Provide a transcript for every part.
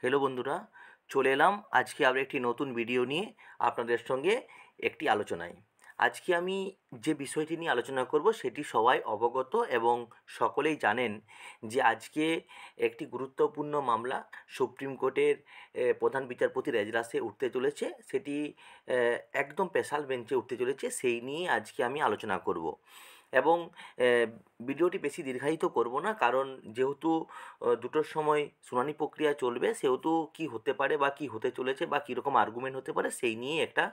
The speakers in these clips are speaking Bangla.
হ্যালো বন্ধুরা, চলে এলাম আজকে আবার একটি নতুন ভিডিও নিয়ে আপনাদের সঙ্গে একটি আলোচনায়। আজকে আমি যে বিষয়টি নিয়ে আলোচনা করব সেটি সবাই অবগত এবং সকলেই জানেন যে আজকে একটি গুরুত্বপূর্ণ মামলা সুপ্রিম কোর্টের প্রধান বিচারপতির এজলাসে উঠতে চলেছে। সেটি একদম স্পেশাল বেঞ্চে উঠতে চলেছে, সেই নিয়ে আজকে আমি আলোচনা করব। এবং ভিডিওটি বেশি দীর্ঘায়িত করব না, কারণ যেহেতু দুটোর সময় শুনানি প্রক্রিয়া চলবে, সেহেতু কি হতে পারে বা কি হতে চলেছে বা কীরকম আর্গুমেন্ট হতে পারে সেই নিয়ে একটা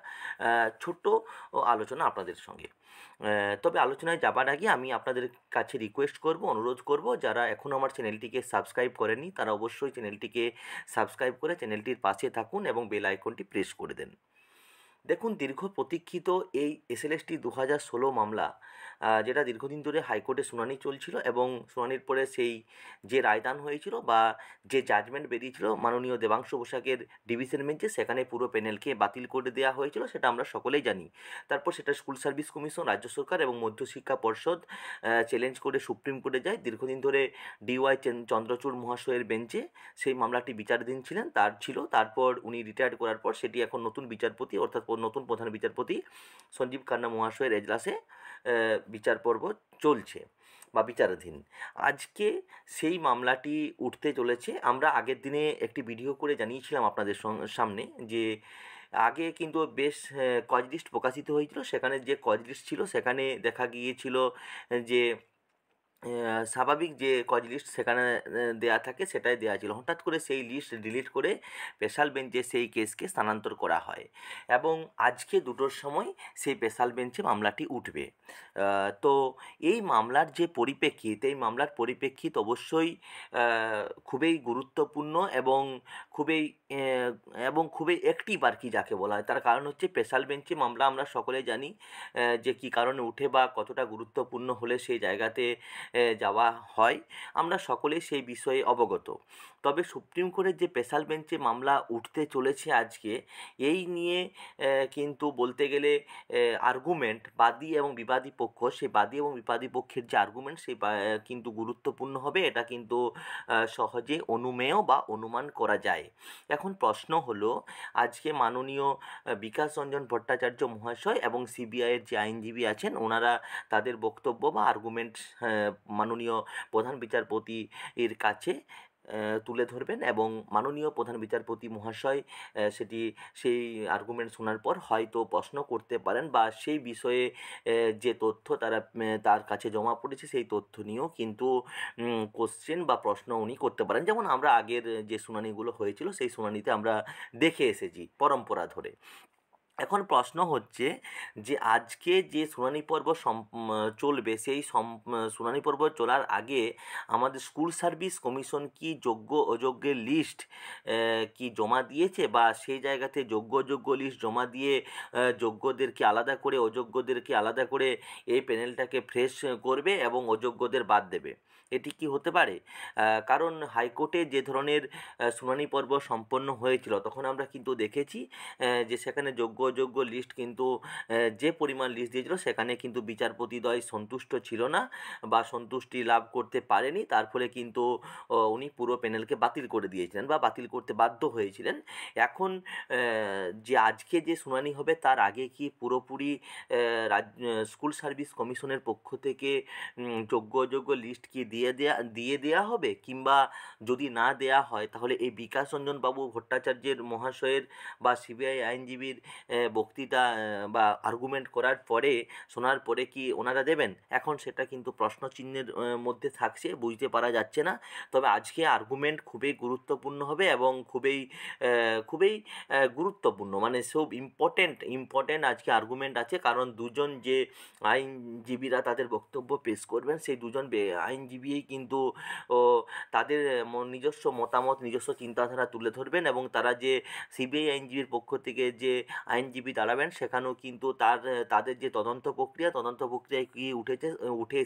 ছোট্ট আলোচনা আপনাদের সঙ্গে। তবে আলোচনায় যাবার আগে আমি আপনাদের কাছে রিকোয়েস্ট করব, অনুরোধ করব, যারা এখনও আমার চ্যানেলটিকে সাবস্ক্রাইব করেনি তারা অবশ্যই চ্যানেলটিকে সাবস্ক্রাইব করে চ্যানেলটির পাশে থাকুন এবং বেল আইকনটি প্রেস করে দেন। দেখুন, দীর্ঘ প্রতীক্ষিত এই এসএলএসটি 2016 মামলা, যেটা দীর্ঘদিন ধরে হাইকোর্টে শুনানি চলছিল এবং শুনানির পরে সেই যে রায়দান হয়েছিল বা যে জাজমেন্ট বেরিয়েছিল মাননীয় দেবাংশু বসাকের ডিভিশন বেঞ্চে, সেখানে পুরো প্যানেলকে বাতিল করে দেওয়া হয়েছিল, সেটা আমরা সকলেই জানি। তারপর সেটা স্কুল সার্ভিস কমিশন, রাজ্য সরকার এবং মধ্যশিক্ষা পর্ষদ চ্যালেঞ্জ করে সুপ্রিম কোর্টে যায়। দীর্ঘদিন ধরে ডিওয়াই চন্দ্রচূড় মহাশয়ের বেঞ্চে সেই মামলাটি বিচারাধীন ছিলেন, তারপর উনি রিটায়ার্ড করার পর সেটি এখন নতুন বিচারপতি, অর্থাৎ নতুন প্রধান বিচারপতি সঞ্জীব খান্না মহাশয়ের এজলাসে বিচার পর্ব চলছে বা বিচারাধীন। আজকে সেই মামলাটি উঠতে চলেছে। আমরা আগের দিনে একটি ভিডিও করে জানিয়েছিলাম আপনাদের সামনে যে আগে কিন্তু বেশ কজ লিস্ট প্রকাশিত হয়েছিল। সেখানে যে কজ লিস্ট ছিল সেখানে দেখা গিয়েছিল যে স্বাভাবিক যে কজ লিস্ট সেখানে দেয়া থাকে সেটাই দেওয়া ছিল। হঠাৎ করে সেই লিস্ট ডিলিট করে স্পেশাল বেঞ্চে সেই কেসকে স্থানান্তর করা হয় এবং আজকে দুটোর সময় সেই স্পেশাল বেঞ্চে মামলাটি উঠবে। তো এই মামলার যে পরিপ্রেক্ষিত, এই মামলার পরিপ্রেক্ষিত অবশ্যই খুবই গুরুত্বপূর্ণ এবং খুবই খুবই অ্যাক্টিভ আর কি যাকে বলা হয়। তার কারণ হচ্ছে স্পেশাল বেঞ্চে মামলা আমরা সকলে জানি যে কী কারণে উঠে বা কতটা গুরুত্বপূর্ণ হলে সেই জায়গাতে যাওয়া হয়, আমরা সকলেই সেই বিষয়ে অবগত। তবে সুপ্রিম কোর্টের যে স্পেশাল বেঞ্চে মামলা উঠতে চলেছে আজকে, এই নিয়ে কিন্তু বলতে গেলে আর্গুমেন্ট, বাদী এবং বিবাদী পক্ষ, সেই বাদী এবং বিবাদী পক্ষের যে আর্গুমেন্ট সেই কিন্তু গুরুত্বপূর্ণ হবে, এটা কিন্তু সহজে অনুমেয় বা অনুমান করা যায়। এখন প্রশ্ন হলো, আজকে মাননীয় বিকাশ রঞ্জন ভট্টাচার্য মহাশয় এবং সিবিআইয়ের যে আইনজীবী আছেন ওনারা তাদের বক্তব্য বা আর্গুমেন্ট মাননীয় প্রধান বিচারপতির কাছে তুলে ধরবেন এবং মাননীয় প্রধান বিচারপতি মহাশয় সেই আর্গুমেন্ট শোনার পর হয়তো প্রশ্ন করতে পারেন বা সেই বিষয়ে যে তথ্য তার কাছে জমা পড়েছে সেই তথ্য নিয়েও কিন্তু কোশ্চেন বা প্রশ্ন উনি করতে পারেন, যেমন আমরা আগের যে শুনানিগুলো হয়েছিল সেই শুনানিতে আমরা দেখে এসেছি পরম্পরা ধরে। এখন প্রশ্ন হচ্ছে যে আজকে যে শুনানি পর্ব চলবে, সেই শুনানি পর্ব চলার আগে আমাদের স্কুল সার্ভিস কমিশন কি যোগ্য অযোগ্যের লিস্ট কি জমা দিয়েছে, বা সেই জায়গাতে যোগ্য অযোগ্য লিস্ট জমা দিয়ে যোগ্যদেরকে আলাদা করে অযোগ্যদেরকে আলাদা করে এই প্যানেলটাকে ফ্রেশ করবে এবং অযোগ্যদের বাদ দেবে? এটি কি হতে পারে? কারণ হাইকোর্টে যে ধরনের শুনানি পর্ব সম্পন্ন হয়েছিল তখন আমরা কিন্তু দেখেছি যে সেখানে যোগ্য অযোগ্য লিস্ট কিন্তু যে পরিমাণ লিস্ট দিয়েছিল সেখানে কিন্তু বিচারপতিদ্বয় সন্তুষ্ট ছিল না বা সন্তুষ্টি লাভ করতে পারেনি। তার ফলে কিন্তু উনি পুরো প্যানেলকে বাতিল করে দিয়েছিলেন বা বাতিল করতে বাধ্য হয়েছিলেন। এখন যে আজকে যে শুনানি হবে তার আগে কি পুরোপুরি স্কুল সার্ভিস কমিশনের পক্ষ থেকে যোগ্য অযোগ্য লিস্ট কি দিয়ে দেওয়া হবে, কিংবা যদি না দেয়া হয় তাহলে এই বিকাশ রঞ্জন বাবু ভট্টাচার্যের মহাশয়ের বা সিবিআই আইনজীবীর বক্তৃতা বা আর্গুমেন্ট শোনার পরে কি ওনারা দেবেন? এখন সেটা কিন্তু প্রশ্নচিহ্নের মধ্যে থাকছে, বুঝতে পারা যাচ্ছে না। তবে আজকে আর্গুমেন্ট খুবই গুরুত্বপূর্ণ হবে এবং খুবই গুরুত্বপূর্ণ, মানে সব ইম্পর্টেন্ট আজকে আর্গুমেন্ট আছে, কারণ দুজন যে আইনজীবীরা তাদের বক্তব্য পেশ করবেন সেই দুজন আইনজীবীই কিন্তু তাদের নিজস্ব মতামত, নিজস্ব চিন্তাধারা তুলে ধরবেন এবং তারা যে সিবিআই আইনজীবীর পক্ষ থেকে যে আইনজীবী দাঁড়াবেন সেখানেও কিন্তু তাদের যে তদন্ত প্রক্রিয়ায় কি উঠে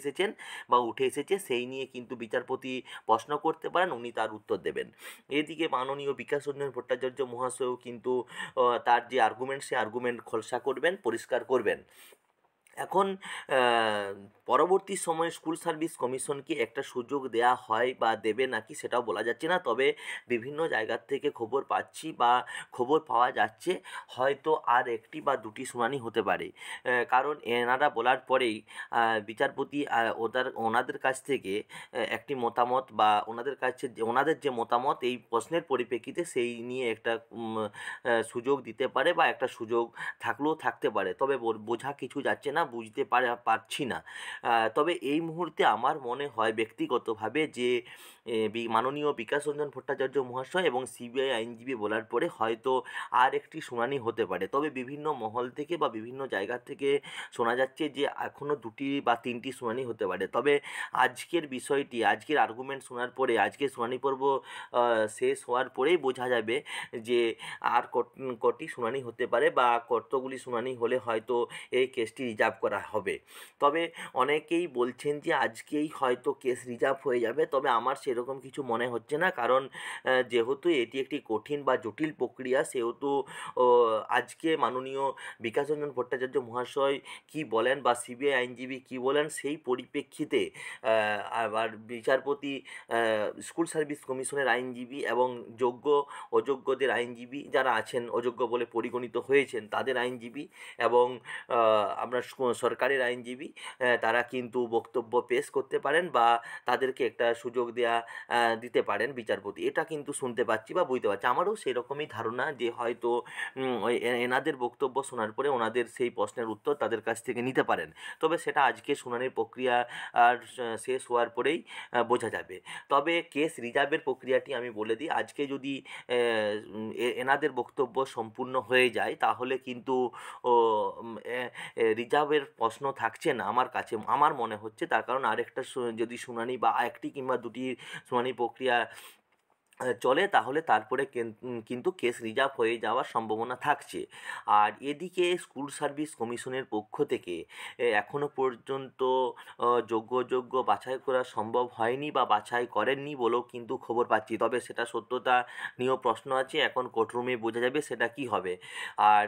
এসেছে সেই নিয়ে কিন্তু বিচারপতি প্রশ্ন করতে পারেন, উনি তার উত্তর দেবেন। এদিকে মাননীয় বিকাশ রঞ্জন ভট্টাচার্য মহাশয়ও কিন্তু তার যে আর্গুমেন্ট সেই আর্গুমেন্ট খোলসা করবেন, পরিষ্কার করবেন। এখন পরবর্তী সময়ে স্কুল সার্ভিস কমিশনকে একটা সুযোগ দেয়া হয় বা দেবে নাকি সেটাও বলা যাচ্ছে না, তবে বিভিন্ন জায়গার থেকে খবর পাচ্ছি বা খবর পাওয়া যাচ্ছে হয়তো আর একটি বা দুটি শুনানি হতে পারে। কারণ এনারা বলার পরেই বিচারপতি ওনাদের কাছ থেকে একটি মতামত বা ওনাদের কাছে ওনাদের যে মতামত এই প্রশ্নের পরিপ্রেক্ষিতে সেই নিয়ে একটা সুযোগ দিতে পারে বা একটা সুযোগ থাকলেও থাকতে পারে, তবে বোঝা কিছু যাচ্ছে না, বুঝতে পারছি না। তবে এই মুহূর্তে আমার মনে হয় ব্যক্তিগতভাবে যে মাননীয় বিকাশ রঞ্জন ভট্টাচার্য মহাশয় এবং সিবিআই আইনজীবী বলার পরে হয়তো আর একটি শুনানি হতে পারে। তবে বিভিন্ন মহল থেকে বা বিভিন্ন জায়গা থেকে শোনা যাচ্ছে যে এখনও দুটি বা তিনটি শুনানি হতে পারে। তবে আজকের বিষয়টি, আজকের আর্গুমেন্ট শোনার পরে, আজকের শুনানি পর্ব শেষ হওয়ার পরেই বোঝা যাবে যে আর কটি শুনানি হতে পারে বা কতগুলি শুনানি হলে হয়তো এই কেসটি রিজার্ভ করা হবে। তবে অনেকেই বলছেন যে আজকেই হয়তো কেস রিজার্ভ হয়ে যাবে, তবে আমার সেরকম কিছু মনে হচ্ছে না, কারণ যেহেতু এটি একটি কঠিন বা জটিল প্রক্রিয়া, সেহেতু আজকে মাননীয় বিকাশ রঞ্জন ভট্টাচার্য মহাশয় কী বলেন বা সিবিআই আইনজীবী কী বলেন সেই পরিপ্রেক্ষিতে আবার বিচারপতি, স্কুল সার্ভিস কমিশনের আইনজীবী এবং যোগ্য অযোগ্যদের আইনজীবী যারা আছেন, অযোগ্য বলে পরিগণিত হয়েছেন তাদের আইনজীবী এবং আপনার সরকারের আইনজীবী, তারা কিন্তু বক্তব্য পেশ করতে পারেন বা তাদেরকে একটা সুযোগ দিতে পারেন বিচারপতি। এটা কিন্তু শুনতে পাচ্ছি বা বুঝতে পারছি। আমারও সেরকমই ধারণা যে হয়তো ওই এনাদের বক্তব্য শোনার পরে ওনাদের সেই প্রশ্নের উত্তর তাদের কাছ থেকে নিতে পারেন। তবে সেটা আজকে শুনানির প্রক্রিয়া আর শেষ হওয়ার পরেই বোঝা যাবে। তবে কেস রিজার্ভের প্রক্রিয়াটি আমি বলে দিই, আজকে যদি এনাদের বক্তব্য সম্পূর্ণ হয়ে যায় তাহলে কিন্তু ও রিজার্ভের প্রশ্ন থাকছে না আমার কাছে, আমার মনে হচ্ছে। তার কারণ আরেকটা যদি শুনানি বা একটি কিংবা দুটি শুনানি প্রক্রিয়া চলে তাহলে তারপরে কিন্তু কেস রিজার্ভ হয়ে যাওয়ার সম্ভাবনা থাকছে। আর এদিকে স্কুল সার্ভিস কমিশনের পক্ষ থেকে এখনও পর্যন্ত যোগ্য বাছাই করা সম্ভব হয়নি বা বাছাই করেননি বলেও কিন্তু খবর পাচ্ছি। তবে সেটা সত্যতা নিয়েও প্রশ্ন আছে, এখন কোর্টরুমে বোঝা যাবে সেটা কী হবে। আর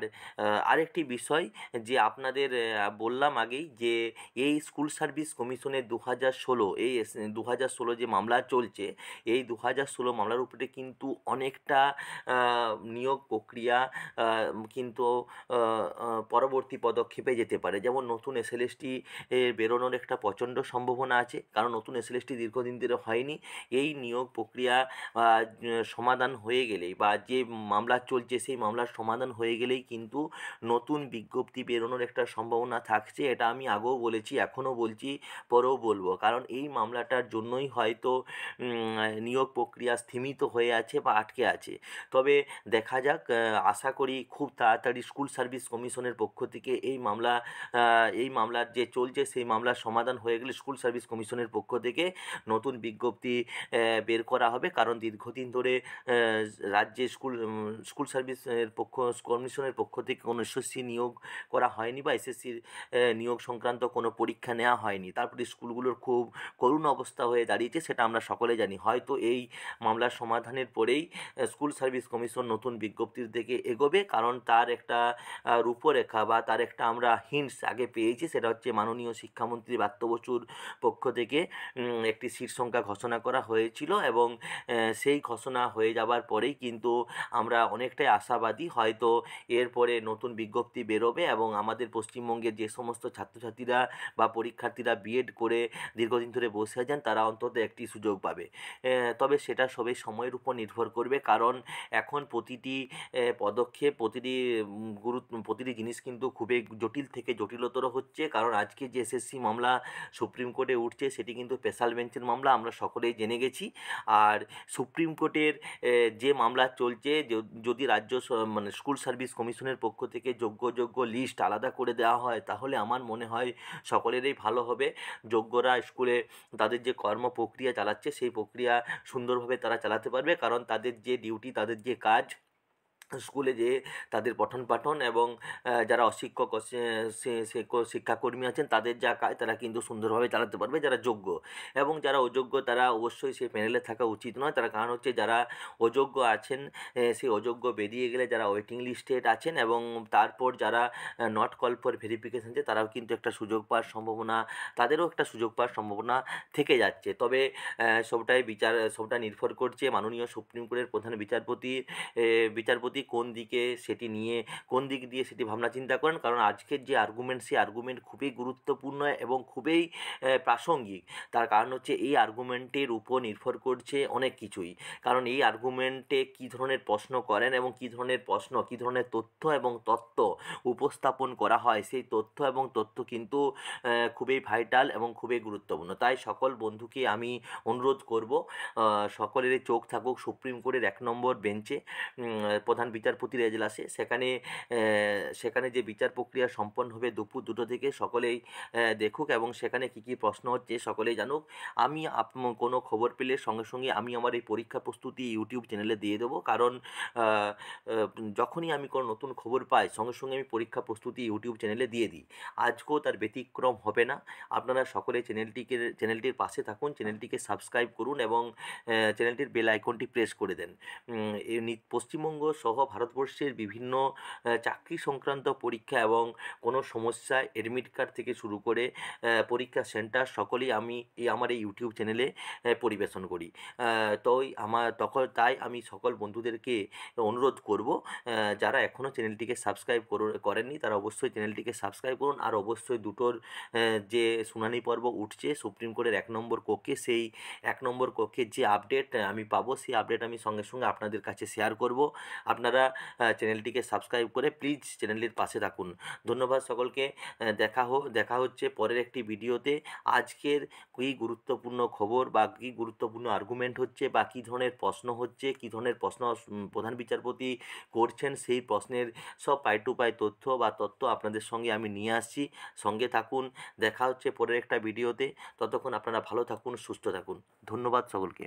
আরেকটি বিষয় যে আপনাদের বললাম আগেই যে এই স্কুল সার্ভিস কমিশনের 2016 এই 2016 যে মামলা চলছে, এই 2016 মামলার উপরে কিন্তু অনেকটা নিয়োগ প্রক্রিয়া কিন্তু পরবর্তী পদক্ষেপে যেতে পারে। যেমন নতুন এসএলএসটি বেরোনোর একটা প্রচণ্ড সম্ভাবনা আছে, কারণ নতুন এসএলএসটি দীর্ঘদিন ধরে হয়নি। এই নিয়োগ প্রক্রিয়া সমাধান হয়ে গেলেই বা যে মামলা চলছে সেই মামলার সমাধান হয়ে গেলেই কিন্তু নতুন বিজ্ঞপ্তি বেরোনোর একটা সম্ভাবনা থাকছে। এটা আমি আগেও বলেছি, এখনও বলছি, পরেও বলবো, কারণ এই মামলাটার জন্যই হয়তো নিয়োগ প্রক্রিয়া স্থিমিত হয়ে আছে বা আটকে আছে। তবে দেখা যাক, আশা করি খুব তাড়াতাড়ি স্কুল সার্ভিস কমিশনের পক্ষ থেকে এই মামলার যে চলছে সেই মামলার সমাধান হয়ে গেলে স্কুল সার্ভিস কমিশনের পক্ষ থেকে নতুন বিজ্ঞপ্তি বের করা হবে। কারণ দীর্ঘদিন ধরে রাজ্যে স্কুল সার্ভিসের কমিশনের পক্ষ থেকে কোনো এসএসসি নিয়োগ করা হয়নি বা এসএসসির নিয়োগ সংক্রান্ত কোনো পরীক্ষা নেওয়া হয়নি। তারপরে স্কুলগুলোর খুব করুণ অবস্থা হয়ে দাঁড়িয়েছে, সেটা আমরা সকলে জানি। হয়তো এই মামলার সমাধানের পরেই স্কুল সার্ভিস কমিশন নতুন বিজ্ঞপ্তির দিকে এগোবে, কারণ তার একটা রূপরেখা বা তার একটা আমরা হিন্টস আগে পেয়েছি, সেটা হচ্ছে মাননীয় শিক্ষামন্ত্রী ব্রাত্য বসুর পক্ষ থেকে একটি সিট সংখ্যা ঘোষণা করা হয়েছিল এবং সেই ঘোষণা হয়ে যাবার পরেই কিন্তু আমরা অনেকটাই আশাবাদী হয়তো এরপরে নতুন বিজ্ঞপ্তি বেরোবে এবং আমাদের পশ্চিমবঙ্গের যে সমস্ত ছাত্রছাত্রীরা বা পরীক্ষার্থীরা বিএড করে দীর্ঘদিন ধরে বসে আছেন তারা অন্তত একটি সুযোগ পাবে। তবে সেটা সবই সময়ের উপর নির্ভর করবে, কারণ এখন প্রতিটি পদক্ষেপ, প্রতিটি জিনিস কিন্তু খুবই জটিল থেকে জটিলতর হচ্ছে। কারণ আজকে যে এসএসসি মামলা সুপ্রিম কোর্টে উঠছে সেটি কিন্তু স্পেশাল বেঞ্চের মামলা, আমরা সকলেই জেনে গেছি। আর সুপ্রিম কোর্টের যে মামলা চলছে, যদি মানে স্কুল সার্ভিস কমিশনের পক্ষ থেকে যোগ্য লিস্ট আলাদা করে দেওয়া হয় তাহলে আমার মনে হয় সকলেরই ভালো হবে। যোগ্যরা স্কুলে তাদের যে কর্ম প্রক্রিয়া চালাচ্ছে সেই প্রক্রিয়া সুন্দরভাবে তারা চালাতে পারবে, কারণ তাদের যে ডিউটি, তাদের যে কাজ স্কুলে যেয়ে তাদের পঠন পাঠন এবং যারা অশিক্ষক শিক্ষাকর্মী আছেন তাদের যা কাজ তারা কিন্তু সুন্দরভাবে চালাতে পারবে যারা যোগ্য, এবং যারা অযোগ্য তারা অবশ্যই সেই প্যানেলে থাকা উচিত নয়। তার কারণ হচ্ছে যারা অযোগ্য আছেন সেই অযোগ্য বেরিয়ে গেলে যারা ওয়েটিং লিস্টে আছেন এবং তারপর যারা নট কল ফর ভেরিফিকেশন আছে তারাও কিন্তু একটা সুযোগ পাওয়ার সম্ভাবনা, তাদেরও একটা সুযোগ পাওয়ার সম্ভাবনা থেকে যাচ্ছে। তবে সবটা নির্ভর করছে মাননীয় সুপ্রিম কোর্টের প্রধান বিচারপতি কোন দিক দিয়ে সেটি ভাবনা চিন্তা করেন। কারণ আজকের যে আর্গুমেন্ট সেই আর্গুমেন্ট খুবই গুরুত্বপূর্ণ এবং খুবই প্রাসঙ্গিক। তার কারণ হচ্ছে এই আর্গুমেন্টের উপর নির্ভর করছে অনেক কিছুই। কারণ এই আর্গুমেন্টে কী ধরনের প্রশ্ন করেন এবং কী ধরনের তথ্য এবং তত্ত্ব উপস্থাপন করা হয়, সেই তথ্য এবং তথ্য কিন্তু খুবই ভাইটাল এবং খুবই গুরুত্বপূর্ণ। তাই সকল বন্ধুকে আমি অনুরোধ করব, সকলেরই চোখ থাকুক সুপ্রিম কোর্টের 1 নম্বর বেঞ্চে, প্রধান বিচারপতির এজলাসে। সেখানে যে বিচার প্রক্রিয়া সম্পন্ন হবে দুপুর 2টো থেকে, সকলেই দেখুক এবং সেখানে কী কী প্রশ্ন হচ্ছে সকলেই জানুক। আমি কোনো খবর পেলে সঙ্গে সঙ্গে আমি আমার এই পরীক্ষা প্রস্তুতি ইউটিউব চ্যানেলে দিয়ে দেবো। কারণ যখনই আমি কোনো নতুন খবর পাই সঙ্গে সঙ্গে আমি পরীক্ষা প্রস্তুতি ইউটিউব চ্যানেলে দিয়ে দিই। আজকেও তার ব্যতিক্রম হবে না। আপনারা সকলে চ্যানেলটির পাশে থাকুন, চ্যানেলটিকে সাবস্ক্রাইব করুন এবং চ্যানেলটির বেল আইকনটি প্রেস করে দেন। পশ্চিমবঙ্গ সহ ভারতবর্ষের বিভিন্ন চাকরি সংক্রান্ত পরীক্ষা এবং কোনো সমস্যা এডমিট কার্ড থেকে শুরু করে পরীক্ষা সেন্টার সকলেই আমি আমার এই ইউটিউব চ্যানেলে পরিবেশন করি। তাই আমি সকল বন্ধুদেরকে অনুরোধ করব, যারা এখনও চ্যানেলটিকে সাবস্ক্রাইব করেননি তারা অবশ্যই চ্যানেলটিকে সাবস্ক্রাইব করুন। আর অবশ্যই দুটোর যে শুনানি পর্ব উঠছে সুপ্রিম কোর্টের 1 নম্বর কক্ষে, সেই 1 নম্বর কক্ষের যে আপডেট আমি পাবো সেই আপডেট আমি সঙ্গে সঙ্গে আপনাদের কাছে শেয়ার করব। আপনারা চ্যানেলটিকে সাবস্ক্রাইব করে প্লিজ চ্যানেলটির পাশে থাকুন। ধন্যবাদ সকলকে। দেখা হচ্ছে পরের একটি ভিডিওতে। আজকের কী গুরুত্বপূর্ণ খবর বা কী গুরুত্বপূর্ণ আর্গুমেন্ট হচ্ছে বা কী ধরনের প্রশ্ন হচ্ছে, কী ধরনের প্রশ্ন প্রধান বিচারপতি করছেন, সেই প্রশ্নের সব পাই টু পাই তথ্য আপনাদের সঙ্গে আমি নিয়ে আসছি। সঙ্গে থাকুন। দেখা হচ্ছে পরের একটা ভিডিওতে। ততক্ষণ আপনারা ভালো থাকুন, সুস্থ থাকুন। ধন্যবাদ সকলকে।